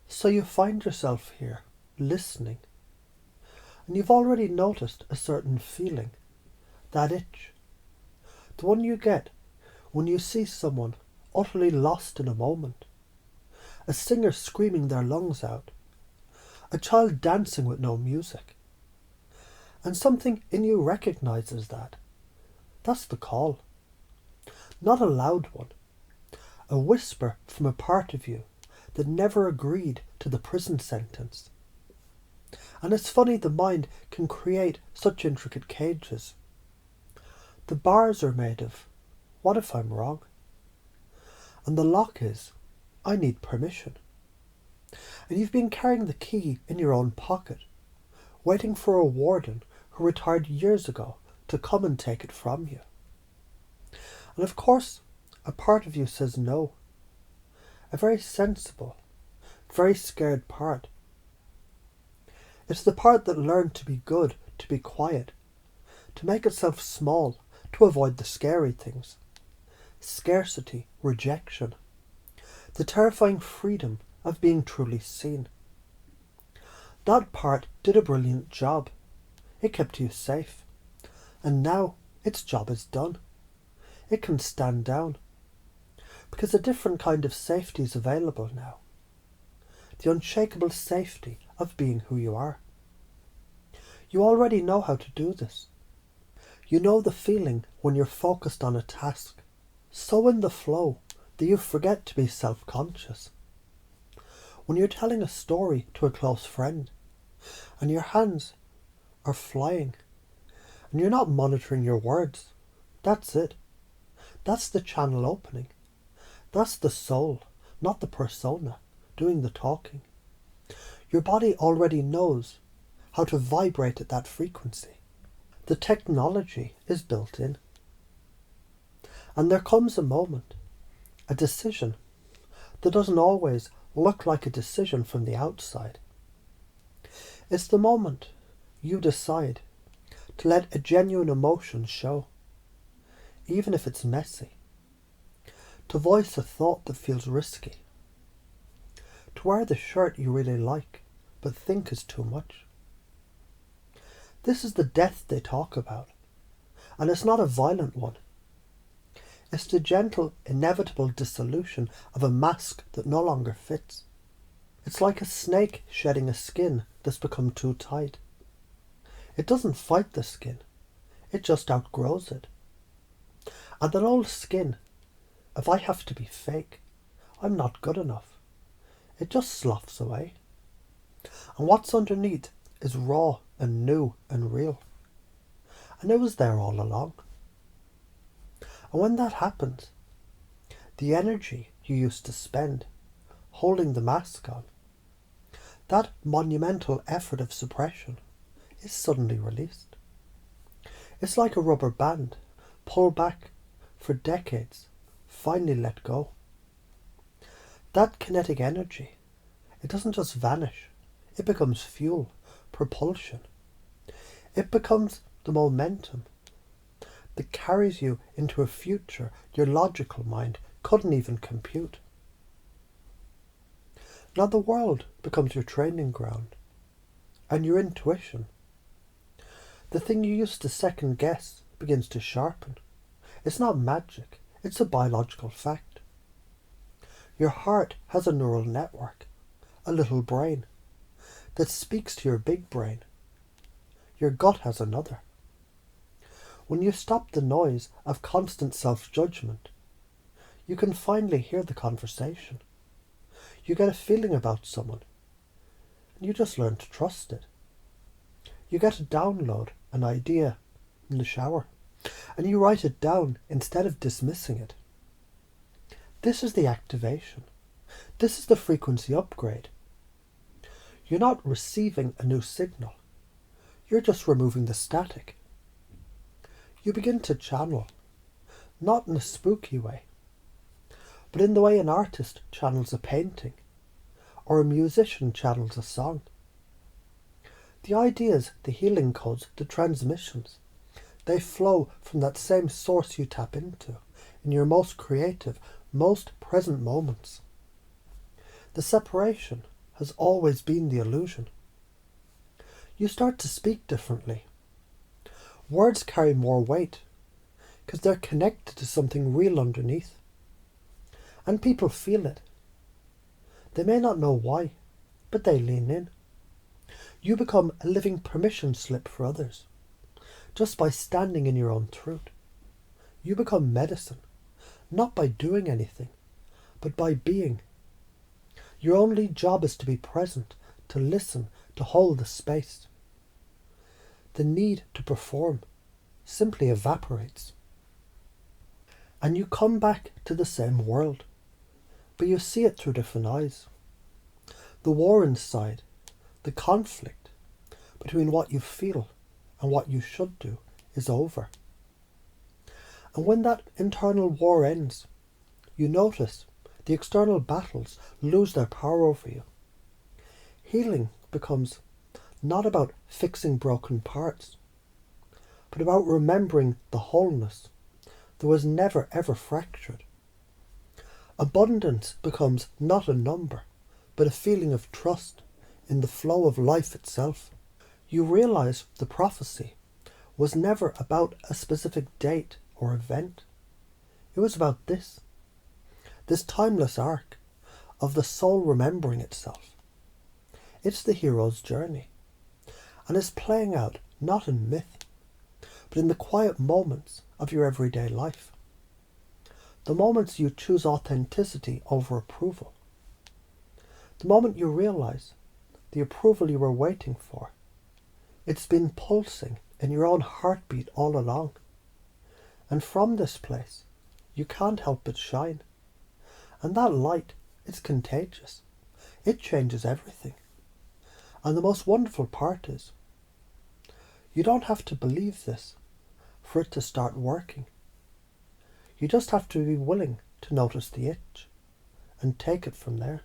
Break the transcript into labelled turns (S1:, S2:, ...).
S1: So you find yourself here, listening, and you've already noticed a certain feeling, that itch, the one you get when you see someone utterly lost in a moment, a singer screaming their lungs out, a child dancing with no music, and something in you recognises that. That's the call. Not a loud one, a whisper from a part of you that never agreed to the prison sentence. And it's funny the mind can create such intricate cages. The bars are made of, what if I'm wrong? And the lock is, I need permission. And you've been carrying the key in your own pocket, waiting for a warden who retired years ago to come and take it from you. And of course, a part of you says no. A very sensible, very scared part. It's the part that learned to be good, to be quiet, to make itself small, to avoid the scary things. Scarcity, rejection, the terrifying freedom of being truly seen. That part did a brilliant job. It kept you safe. And now its job is done. It can stand down. Because a different kind of safety is available now. The unshakable safety of being who you are. You already know how to do this. You know the feeling when you're focused on a task, so in the flow that you forget to be self-conscious. When you're telling a story to a close friend, and your hands are flying, and you're not monitoring your words, that's it. That's the channel opening. That's the soul, not the persona, doing the talking. Your body already knows how to vibrate at that frequency. The technology is built in. And there comes a moment, a decision, that doesn't always look like a decision from the outside. It's the moment you decide to let a genuine emotion show, even if it's messy. To voice a thought that feels risky. To wear the shirt you really like, but think is too much. This is the death they talk about, and it's not a violent one. It's the gentle, inevitable dissolution of a mask that no longer fits. It's like a snake shedding a skin that's become too tight. It doesn't fight the skin, it just outgrows it. And that old skin, if I have to be fake, I'm not good enough. It just sloughs away. And what's underneath is raw and new and real. And it was there all along. And when that happens, the energy you used to spend holding the mask on, that monumental effort of suppression, is suddenly released. It's like a rubber band, pulled back for decades, finally let go. That kinetic energy, it doesn't just vanish, it becomes fuel, propulsion. It becomes the momentum that carries you into a future your logical mind couldn't even compute. Now the world becomes your training ground, and your intuition. The thing you used to second guess begins to sharpen. It's not magic, it's a biological fact. Your heart has a neural network, a little brain, that speaks to your big brain. Your gut has another. When you stop the noise of constant self-judgment, you can finally hear the conversation. You get a feeling about someone, and you just learn to trust it. You get a download, an idea, in the shower, and you write it down instead of dismissing it. This is the activation. This is the frequency upgrade. You're not receiving a new signal. You're just removing the static. You begin to channel, not in a spooky way, but in the way an artist channels a painting, or a musician channels a song. The ideas, the healing codes, the transmissions, they flow from that same source you tap into in your most creative, most present moments. The separation has always been the illusion. You start to speak differently. Words carry more weight because they're connected to something real underneath. And people feel it. They may not know why, but they lean in. You become a living permission slip for others, just by standing in your own truth. You become medicine, not by doing anything, but by being. Your only job is to be present, to listen, to hold the space. The need to perform simply evaporates. And you come back to the same world, but you see it through different eyes. The war inside, the conflict between what you feel and what you should do is over. And when that internal war ends, you notice the external battles lose their power over you. Healing becomes not about fixing broken parts, but about remembering the wholeness that was never ever fractured. Abundance becomes not a number, but a feeling of trust in the flow of life itself. You realize the prophecy was never about a specific date or event. It was about this timeless arc of the soul remembering itself. It's the hero's journey, and is playing out not in myth, but in the quiet moments of your everyday life. The moments you choose authenticity over approval. The moment you realize the approval you were waiting for, it's been pulsing in your own heartbeat all along. And from this place, you can't help but shine. And that light, it's contagious. It changes everything. And the most wonderful part is, you don't have to believe this for it to start working. You just have to be willing to notice the itch and take it from there.